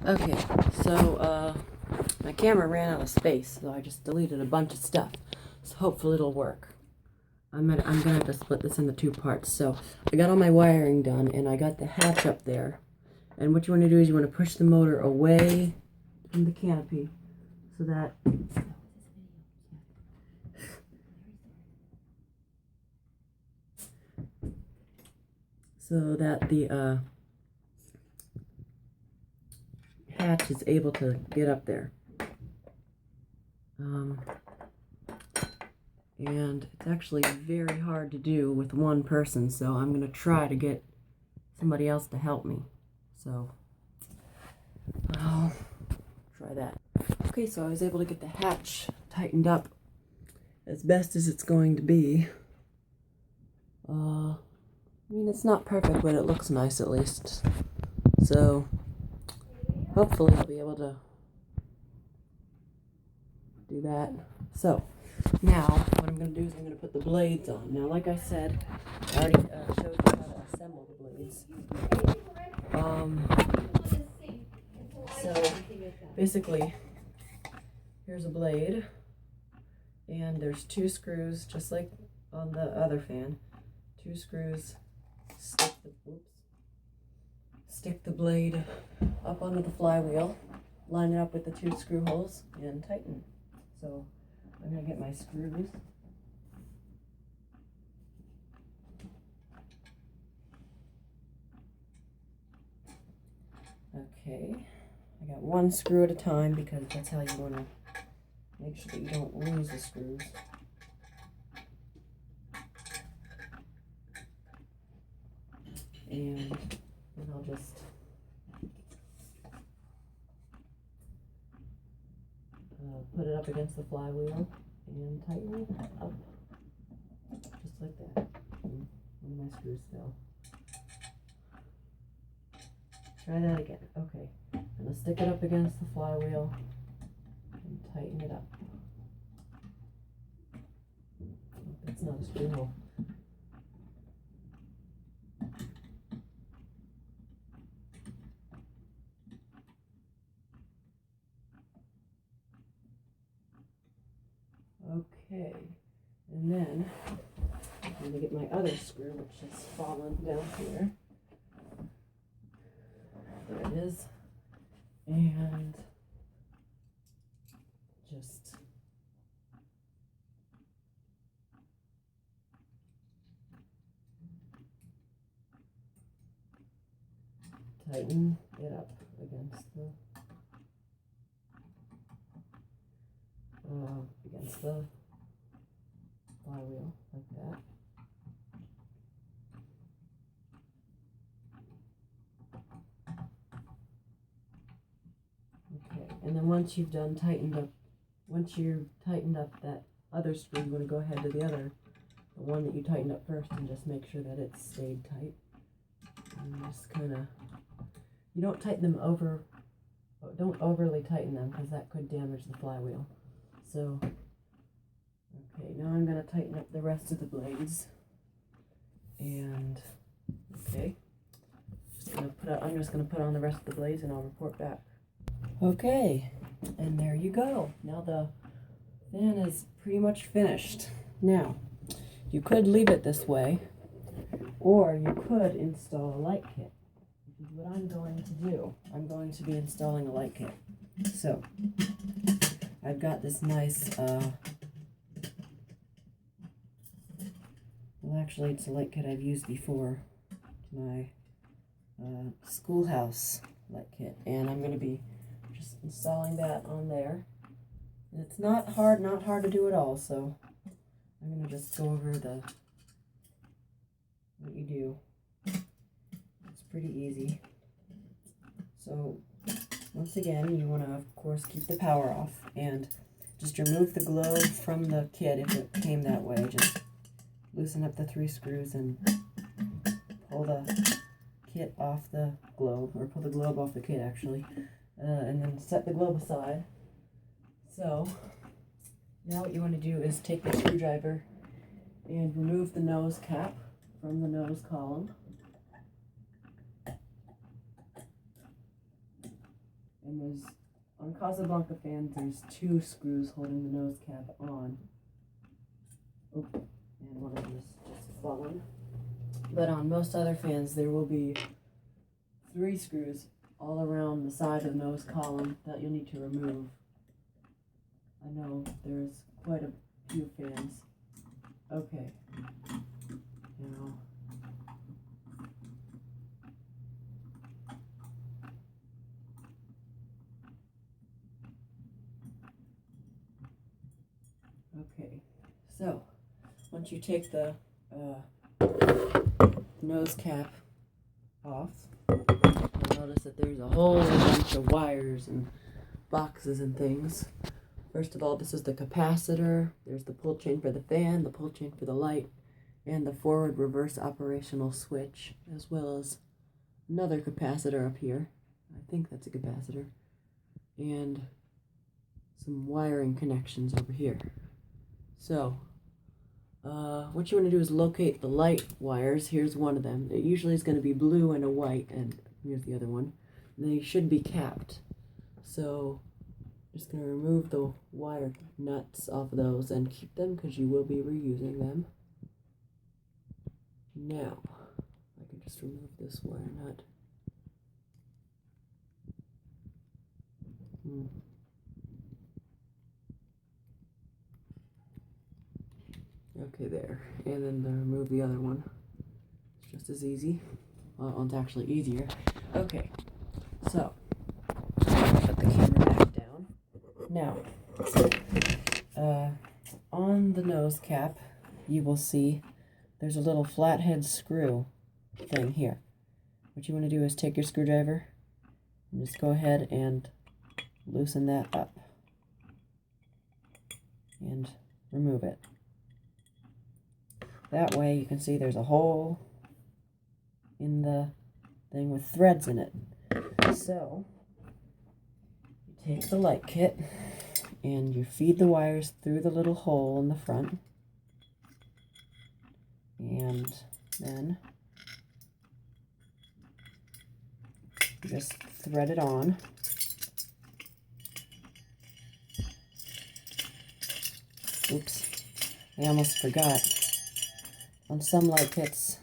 Okay, so my camera ran out of space, so I just deleted a bunch of stuff. So hopefully it'll work. I'm gonna have to split this into two parts. So I got all my wiring done, and I got the hatch up there. And what you want to do is you want to push the motor away from the canopy, so that the hatch is able to get up there. And it's actually very hard to do with one person, so I'm going to try to get somebody else to help me. So I'll try that. Okay, so I was able to get the hatch tightened up as best as it's going to be. I mean, it's not perfect, but it looks nice at least. So hopefully I'll be able to do that. So now what I'm going to do is I'm going to put the blades on. Now, like I said, I already showed you how to assemble the blades. So basically, here's a blade, and there's two screws, just like on the other fan. Two screws, stick the blade up onto the flywheel, line it up with the two screw holes, and tighten. So I'm going to get my screws. Okay, I got one screw at a time because that's how you want to make sure that you don't lose the screws. And then I'll just put it up against the flywheel and tighten it up, just like that. And one of my screws fell. Try that again. Okay, I'm going to stick it up against the flywheel and tighten it up. Oh, that's not a screw hole. Okay, and then I'm going to get my other screw, which has fallen down here. There it is. And just tighten it up against the flywheel like that. Okay, and then once you've tightened up that other screw, you want to go ahead to the one that you tightened up first, and just make sure that it's stayed tight. And just kind of, you don't overly tighten them, because that could damage the flywheel. So, okay, now I'm going to tighten up the rest of the blades. And, okay, I'm just going to put on the rest of the blades, and I'll report back. Okay, and there you go. Now the fan is pretty much finished. Now, you could leave it this way, or you could install a light kit, which is what I'm going to do. I'm going to be installing a light kit. So, I've got this nice, well, actually it's a light kit I've used before, my schoolhouse light kit, and I'm going to be just installing that on there. And it's not hard to do at all, so I'm going to just go over what you do. It's pretty easy. So once again, you want to, of course, keep the power off and just remove the globe from the kit if it came that way. Just loosen up the 3 screws and pull the kit off the globe, or pull the globe off the kit actually, and then set the globe aside. So now what you want to do is take the screwdriver and remove the nose cap from the nose column. And there's, on Casablanca fans, there's 2 screws holding the nose cap on. Oh, and one of them is just fallen. But on most other fans, there will be 3 screws all around the side of the nose column that you'll need to remove. I know there's quite a few fans. Okay. Now, okay, so once you take the nose cap off, you'll notice that there's a whole bunch of wires and boxes and things. First of all, this is the capacitor. There's the pull chain for the fan, the pull chain for the light, and the forward reverse operational switch, as well as another capacitor up here. I think that's a capacitor. And some wiring connections over here. So, what you want to do is locate the light wires. Here's one of them. It usually is going to be blue and a white, and here's the other one. And they should be capped. So, just going to remove the wire nuts off of those and keep them because you will be reusing them. Now, I can just remove this wire nut. Okay, there. And then remove the other one. It's just as easy. Well, it's actually easier. Okay, so put the camera back down. Now, on the nose cap, you will see there's a little flathead screw thing here. What you want to do is take your screwdriver and just go ahead and loosen that up and remove it. That way you can see there's a hole in the thing with threads in it. So, you take the light kit and you feed the wires through the little hole in the front. And then you just thread it on. Oops, I almost forgot. On some light kits,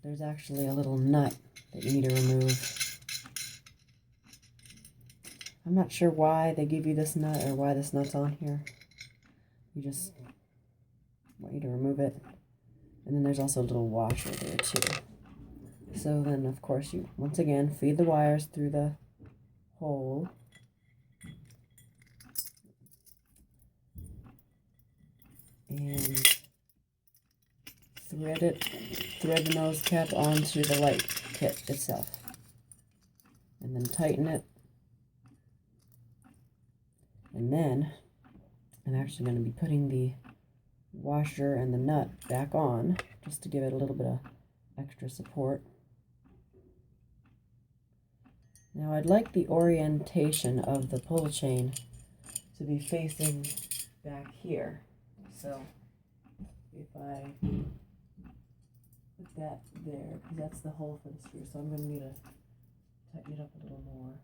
there's actually a little nut that you need to remove. I'm not sure why they give you this nut or why this nut's on here. You just want you to remove it. And then there's also a little washer there too. So then, of course, you once again feed the wires through the hole. And thread the nose cap onto the light kit itself. And then tighten it. And then I'm actually going to be putting the washer and the nut back on just to give it a little bit of extra support. Now I'd like the orientation of the pull chain to be facing back here. So if I put that there, because that's the hole for the screw, so I'm going to need to tighten it up a little more.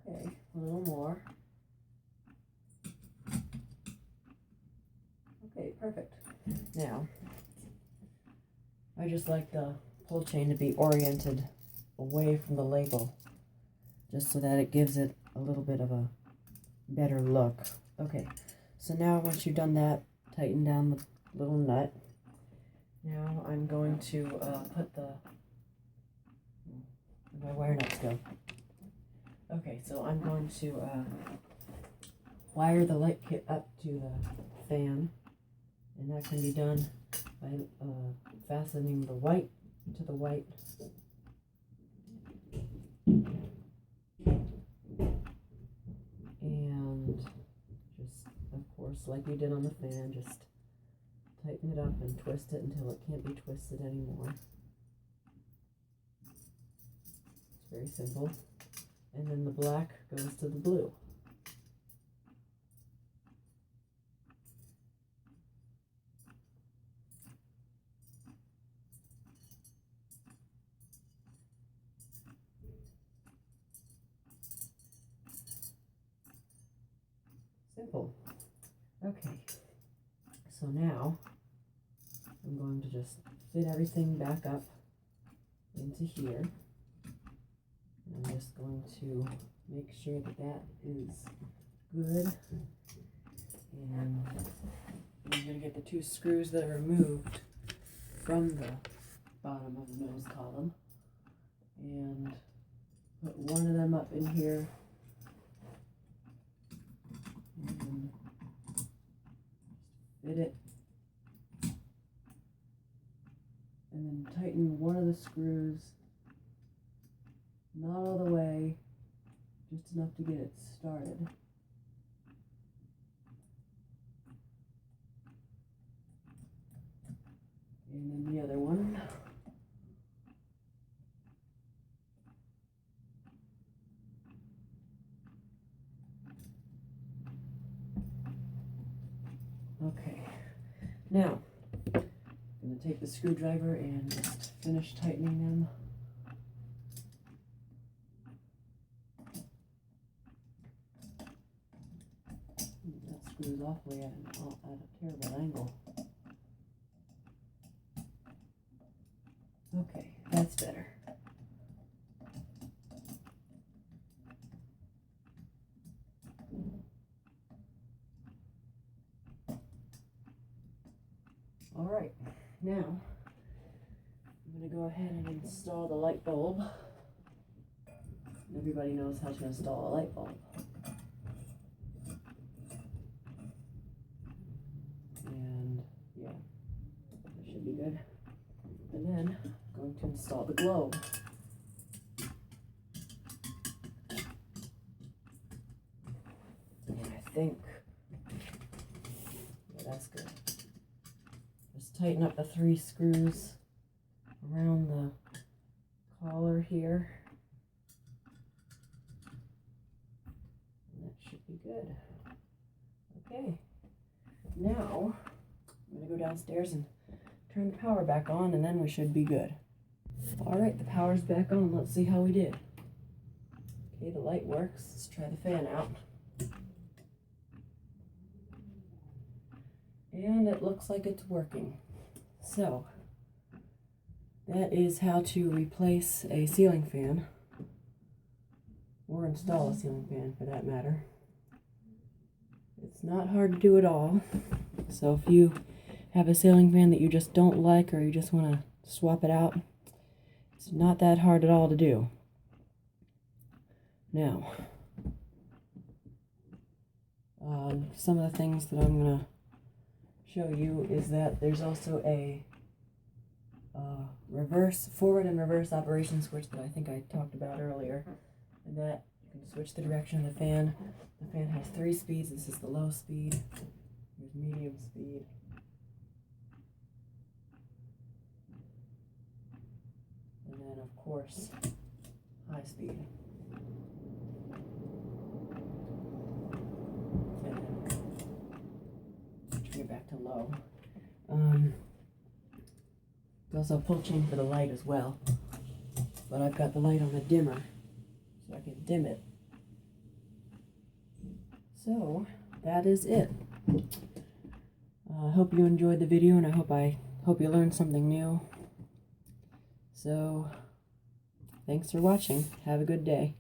Okay, a little more. Okay, perfect. Now, I just like the pull chain to be oriented away from the label, just so that it gives it a little bit of a better look. Okay, so now once you've done that, tighten down the little nut. Now I'm going to put where'd my wire nuts go? Okay, so I'm going to wire the light kit up to the fan, and that can be done by fastening the white to the white. And just, of course, like you did on the fan, just tighten it up and twist it until it can't be twisted anymore. It's very simple. And then the black goes to the blue. pull. Okay, so now I'm going to just fit everything back up into here. I'm just going to make sure that that is good. And I'm going to get the 2 screws that are removed from the bottom of the nose column and put one of them up in here. And fit it. And then tighten one of the screws, not all the way, just enough to get it started. And then the other one. Okay, now I'm going to take the screwdriver and just finish tightening them. That screws awfully at a terrible angle. Okay, that's better. All right, now I'm going to go ahead and install the light bulb. Everybody knows how to install a light bulb. And yeah, that should be good. And then I'm going to install the globe. And I think, yeah, that's good. Just tighten up the 3 screws around the collar here. And that should be good. Okay, now I'm going to go downstairs and turn the power back on, and then we should be good. All right, the power's back on. Let's see how we did. Okay, the light works. Let's try the fan out. And it looks like it's working. So, that is how to replace a ceiling fan, or install a ceiling fan for that matter. It's not hard to do at all. So if you have a ceiling fan that you just don't like, or you just want to swap it out, it's not that hard at all to do. Now, some of the things that I'm going to show you is that there's also a forward and reverse operation switch that I think I talked about earlier, and that you can switch the direction of the fan. The fan has 3 speeds. This is the low speed. There's medium speed. And then, of course, high speed. And then switching it back to low. There's also a pull chain for the light as well. But I've got the light on the dimmer, so I can dim it. So, that is it. I hope you enjoyed the video, and I hope you learned something new. So, thanks for watching. Have a good day.